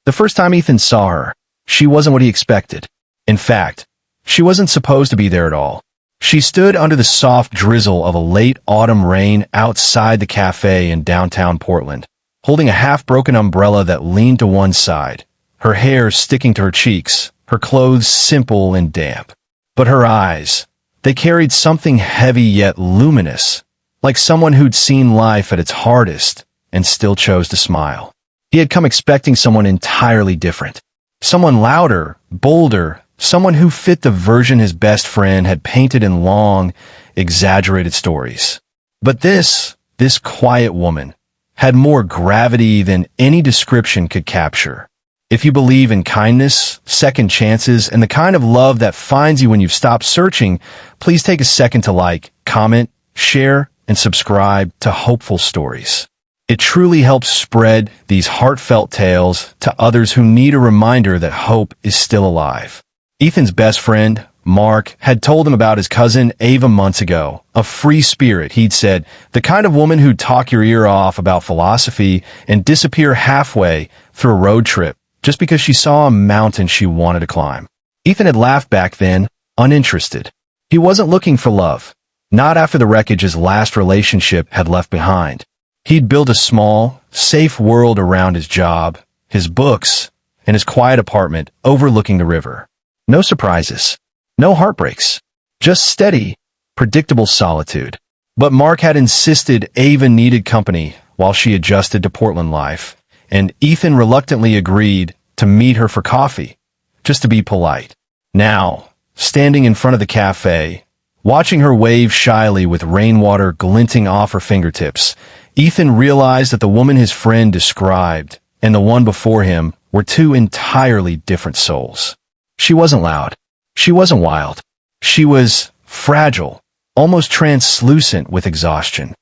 The first time Ethan saw her, she wasn't what he expected. In fact, she wasn't supposed to be there at all. She stood under the soft drizzle of a late autumn rain outside the cafe in downtown Portland, holding a half-broken umbrella that leaned to one side, her hair sticking to her cheeks, her clothes simple and damp. But her eyes, they carried something heavy yet luminous, like someone who'd seen life at its hardest and still chose to smile. He had come expecting someone entirely different. Someone louder, bolder, someone who fit the version his best friend had painted in long, exaggerated stories. But this quiet woman, had more gravity than any description could capture. If you believe in kindness, second chances, and the kind of love that finds you when you've stopped searching, please take a second to like, comment, share, and subscribe to Hopeful Stories. It truly helps spread these heartfelt tales to others who need a reminder that hope is still alive. Ethan's best friend, Mark, had told him about his cousin Ava months ago, a free spirit, he'd said, the kind of woman who'd talk your ear off about philosophy and disappear halfway through a road trip just because she saw a mountain she wanted to climb. Ethan had laughed back then, uninterested. He wasn't looking for love, not after the wreckage his last relationship had left behind. He'd built a small, safe world around his job, his books, and his quiet apartment overlooking the river. No surprises. No heartbreaks. Just steady, predictable solitude. But Mark had insisted Ava needed company while she adjusted to Portland life, and Ethan reluctantly agreed to meet her for coffee, just to be polite. Now, standing in front of the cafe, watching her wave shyly with rainwater glinting off her fingertips, Ethan realized that the woman his friend described and the one before him were two entirely different souls. She wasn't loud. She wasn't wild. She was fragile, almost translucent with exhaustion.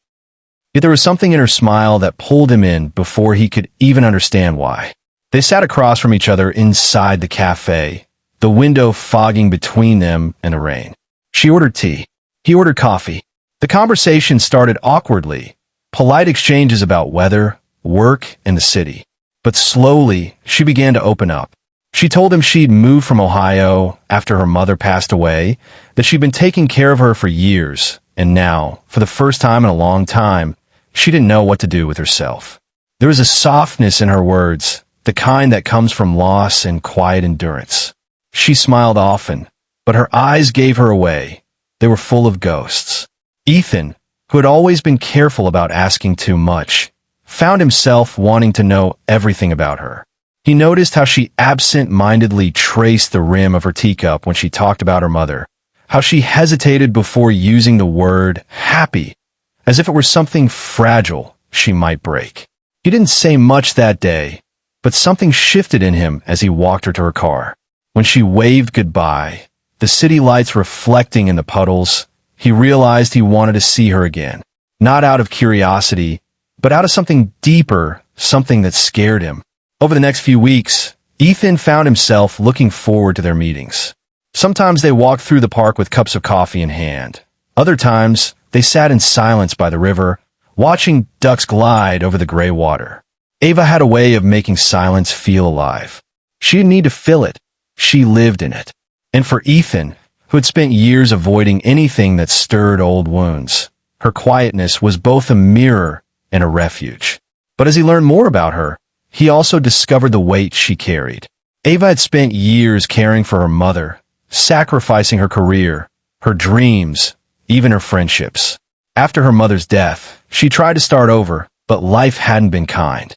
Yet there was something in her smile that pulled him in before he could even understand why. They sat across from each other inside the cafe, the window fogging between them and the rain. She ordered tea. He ordered coffee. The conversation started awkwardly, polite exchanges about weather, work, and the city. But slowly, she began to open up. She told him she'd moved from Ohio after her mother passed away, that she'd been taking care of her for years, and now, for the first time in a long time, she didn't know what to do with herself. There was a softness in her words, the kind that comes from loss and quiet endurance. She smiled often, but her eyes gave her away. They were full of ghosts. Ethan, who had always been careful about asking too much, found himself wanting to know everything about her. He noticed how she absent-mindedly traced the rim of her teacup when she talked about her mother, how she hesitated before using the word happy, as if it were something fragile she might break. He didn't say much that day, but something shifted in him as he walked her to her car. When she waved goodbye, the city lights reflecting in the puddles, he realized he wanted to see her again, not out of curiosity, but out of something deeper, something that scared him. Over the next few weeks, Ethan found himself looking forward to their meetings. Sometimes they walked through the park with cups of coffee in hand. Other times, they sat in silence by the river, watching ducks glide over the gray water. Ava had a way of making silence feel alive. She didn't need to fill it. She lived in it. And for Ethan, who had spent years avoiding anything that stirred old wounds, her quietness was both a mirror and a refuge. But as he learned more about her, he also discovered the weight she carried. Ava had spent years caring for her mother, sacrificing her career, her dreams, even her friendships. After her mother's death, she tried to start over, but life hadn't been kind.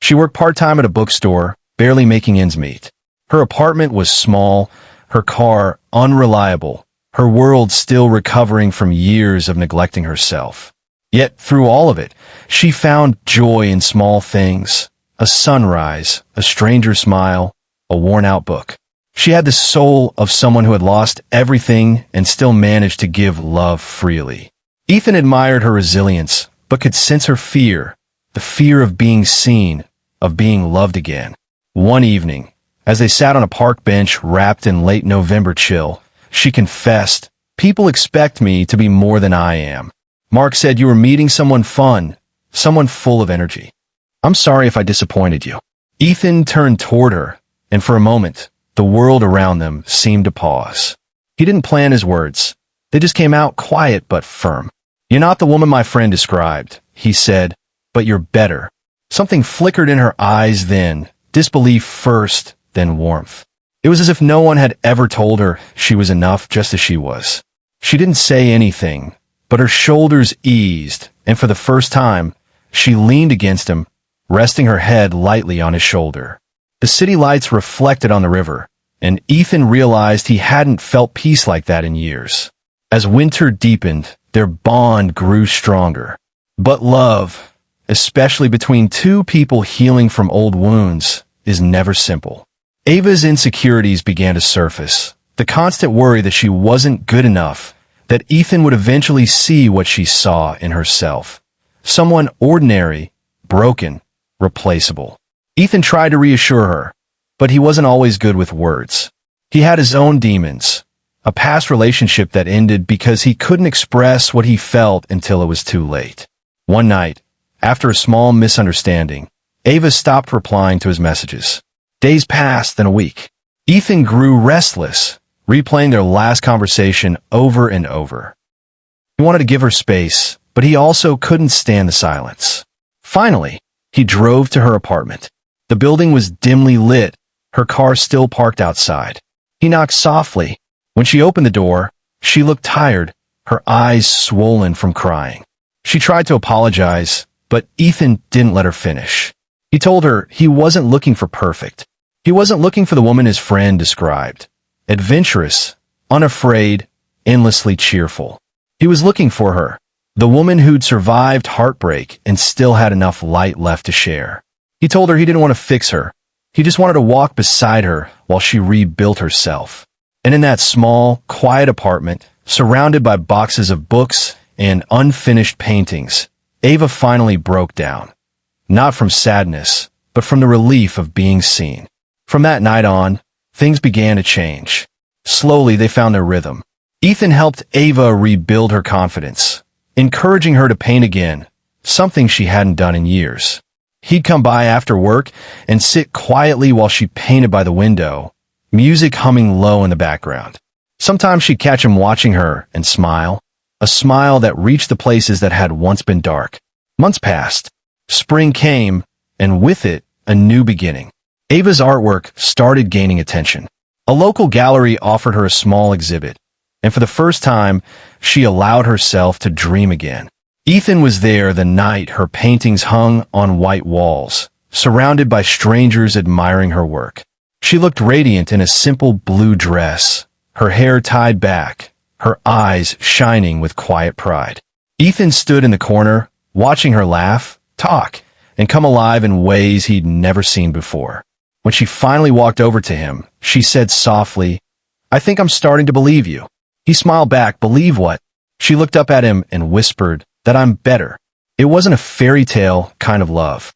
She worked part-time at a bookstore, barely making ends meet. Her apartment was small, her car unreliable, her world still recovering from years of neglecting herself. Yet, through all of it, she found joy in small things. A sunrise, a stranger's smile, a worn-out book. She had the soul of someone who had lost everything and still managed to give love freely. Ethan admired her resilience, but could sense her fear, the fear of being seen, of being loved again. One evening, as they sat on a park bench wrapped in late November chill, she confessed, "People expect me to be more than I am. Mark said you were meeting someone fun, someone full of energy. I'm sorry if I disappointed you." Ethan turned toward her, and for a moment, the world around them seemed to pause. He didn't plan his words. They just came out quiet but firm. "You're not the woman my friend described," he said, "but you're better." Something flickered in her eyes then, disbelief first, then warmth. It was as if no one had ever told her she was enough just as she was. She didn't say anything, but her shoulders eased, and for the first time, she leaned against him, resting her head lightly on his shoulder. The city lights reflected on the river, and Ethan realized he hadn't felt peace like that in years. As winter deepened, their bond grew stronger. But love, especially between two people healing from old wounds, is never simple. Ava's insecurities began to surface, the constant worry that she wasn't good enough, that Ethan would eventually see what she saw in herself. Someone ordinary, broken, replaceable. Ethan tried to reassure her, but he wasn't always good with words. He had his own demons, a past relationship that ended because he couldn't express what he felt until it was too late. One night, after a small misunderstanding, Ava stopped replying to his messages. Days passed, then a week. Ethan grew restless, replaying their last conversation over and over. He wanted to give her space, but he also couldn't stand the silence. Finally, he drove to her apartment. The building was dimly lit, her car still parked outside. He knocked softly. When she opened the door, she looked tired, her eyes swollen from crying. She tried to apologize, but Ethan didn't let her finish. He told her he wasn't looking for perfect. He wasn't looking for the woman his friend described. Adventurous, unafraid, endlessly cheerful. He was looking for her, the woman who'd survived heartbreak and still had enough light left to share. He told her he didn't want to fix her. He just wanted to walk beside her while she rebuilt herself. And in that small, quiet apartment, surrounded by boxes of books and unfinished paintings, Ava finally broke down. Not from sadness, but from the relief of being seen. From that night on, things began to change. Slowly, they found their rhythm. Ethan helped Ava rebuild her confidence, encouraging her to paint again, something she hadn't done in years. He'd come by after work and sit quietly while she painted by the window, music humming low in the background. Sometimes she'd catch him watching her and smile, a smile that reached the places that had once been dark. Months passed. Spring came, and with it, a new beginning. Ava's artwork started gaining attention. A local gallery offered her a small exhibit, and for the first time, she allowed herself to dream again. Ethan was there the night her paintings hung on white walls, surrounded by strangers admiring her work. She looked radiant in a simple blue dress, her hair tied back, her eyes shining with quiet pride. Ethan stood in the corner, watching her laugh, talk, and come alive in ways he'd never seen before. When she finally walked over to him, she said softly, "I think I'm starting to believe you." He smiled back, "Believe what?" She looked up at him and whispered, "That I'm better." It wasn't a fairy tale kind of love.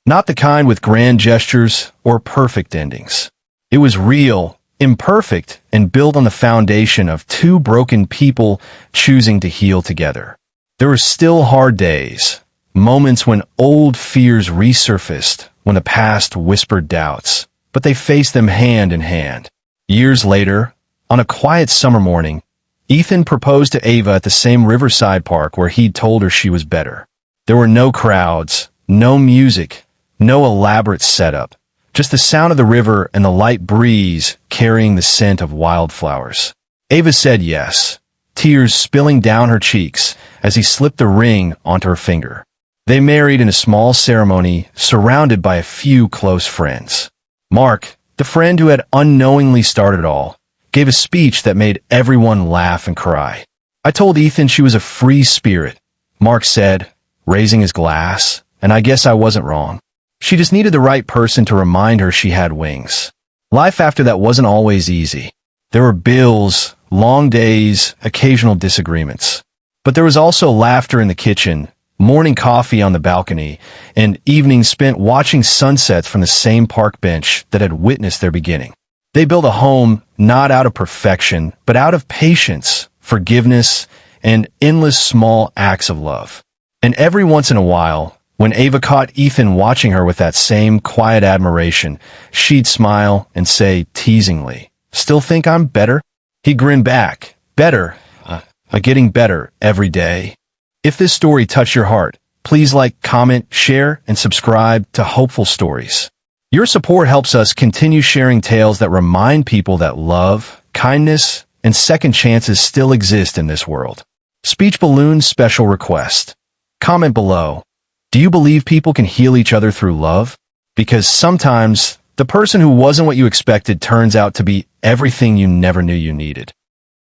Not the kind with grand gestures or perfect endings. It was real, imperfect, and built on the foundation of two broken people choosing to heal together. There were still hard days, moments when old fears resurfaced, when the past whispered doubts, but they faced them hand in hand. Years later, on a quiet summer morning, Ethan proposed to Ava at the same riverside park where he'd told her she was better. There were no crowds, no music, no elaborate setup, just the sound of the river and the light breeze carrying the scent of wildflowers. Ava said yes, tears spilling down her cheeks as he slipped the ring onto her finger. They married in a small ceremony surrounded by a few close friends. Mark, the friend who had unknowingly started it all, gave a speech that made everyone laugh and cry. "I told Ethan she was a free spirit," Mark said, raising his glass, "and I guess I wasn't wrong. She just needed the right person to remind her she had wings." Life after that wasn't always easy. There were bills, long days, occasional disagreements. But there was also laughter in the kitchen, morning coffee on the balcony, and evenings spent watching sunsets from the same park bench that had witnessed their beginning. They built a home not out of perfection, but out of patience, forgiveness, and endless small acts of love. And every once in a while, When Ava caught Ethan watching her with that same quiet admiration, she'd smile and say teasingly, "Still think I'm better?" He grinned back, "Better? Getting better every day." If this story touched your heart, please like, comment, share, and subscribe to Hopeful Stories. Your support helps us continue sharing tales that remind people that love, kindness, and second chances still exist in this world. Speech Balloon's special request. Comment below. Do you believe people can heal each other through love? Because sometimes, the person who wasn't what you expected turns out to be everything you never knew you needed.